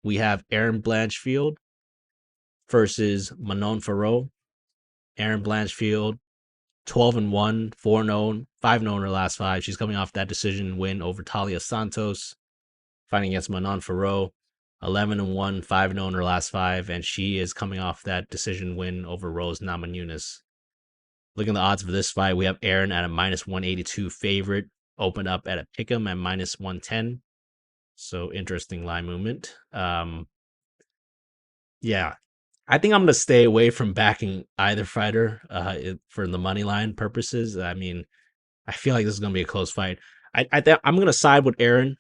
we have Erin Blanchfield versus Manon Fiorot. Erin Blanchfield, 12-1, 4-0, 5-0 in her last five. She's coming off that decision win over Talia Santos, fighting against Manon Fiorot. 11-1, 5-0 in her last five, and she is coming off that decision win over Rose Namajunas. Looking at the odds for this fight, we have Erin at a -182 favorite, open up at a pick'em at -110. So interesting line movement. Yeah, I think I'm gonna stay away from backing either fighter for the money line purposes. I mean, I feel like this is gonna be a close fight. I'm gonna side with Erin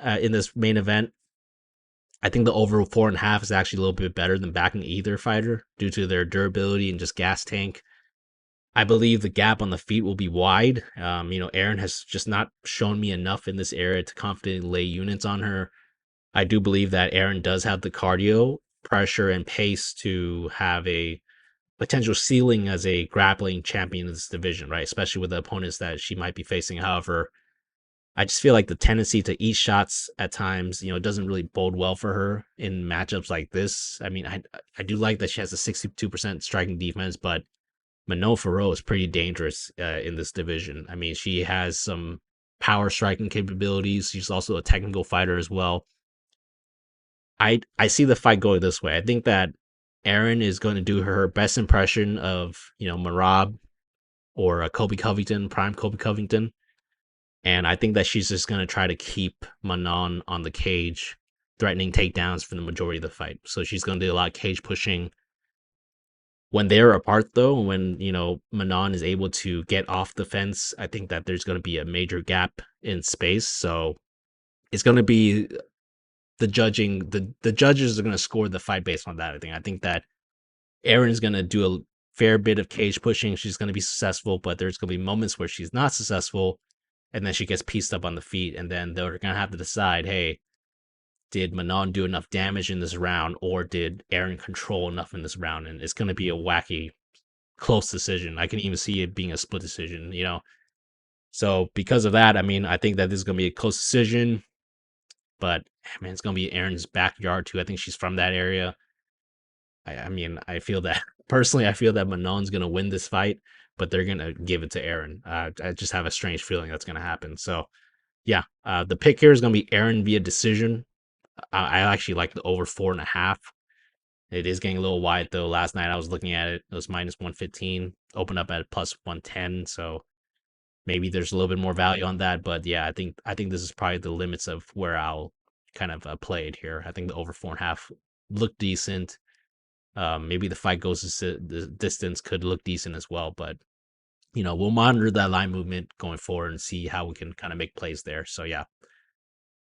in this main event. I think the over 4.5 is actually a little bit better than backing either fighter due to their durability and just gas tank. I believe the gap on the feet will be wide. Erin has just not shown me enough in this area to confidently lay units on her. I do believe that Erin does have the cardio, pressure, and pace to have a potential ceiling as a grappling champion in this division, right? Especially with the opponents that she might be facing. However, I just feel like the tendency to eat shots at times, doesn't really bode well for her in matchups like this. I mean, I do like that she has a 62% striking defense, but Manon Fiorot is pretty dangerous in this division. I mean, she has some power striking capabilities. She's also a technical fighter as well. I see the fight going this way. I think that Erin is going to do her best impression of, Merab or a Colby Covington, prime Colby Covington. And I think that she's just going to try to keep Manon on the cage, threatening takedowns for the majority of the fight. So she's going to do a lot of cage pushing. When they're apart, though, when, Manon is able to get off the fence, I think that there's going to be a major gap in space. So it's going to be the judging. The judges are going to score the fight based on that. I think that Erin is going to do a fair bit of cage pushing. She's going to be successful, but there's going to be moments where she's not successful. And then she gets pieced up on the feet, and then they're going to have to decide, hey, did Manon do enough damage in this round, or did Erin control enough in this round? And it's going to be a wacky, close decision. I can even see it being a split decision, So because of that, I mean, I think that this is going to be a close decision, but man, it's going to be Erin's backyard too. I think she's from that area. I mean, I feel that personally, I feel that Manon's going to win this fight, but they're going to give it to Erin. I just have a strange feeling that's going to happen. So, yeah, the pick here is going to be Erin via decision. I actually like the over 4.5. It is getting a little wide though. Last night I was looking at it; it was -115, opened up at +110. So maybe there's a little bit more value on that. But yeah, I think this is probably the limits of where I'll kind of play it here. I think the over 4.5 looked decent. Maybe the fight goes the distance could look decent as well, but we'll monitor that line movement going forward and see how we can kind of make plays there. So yeah,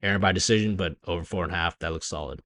Erin by decision, but over 4.5, that looks solid.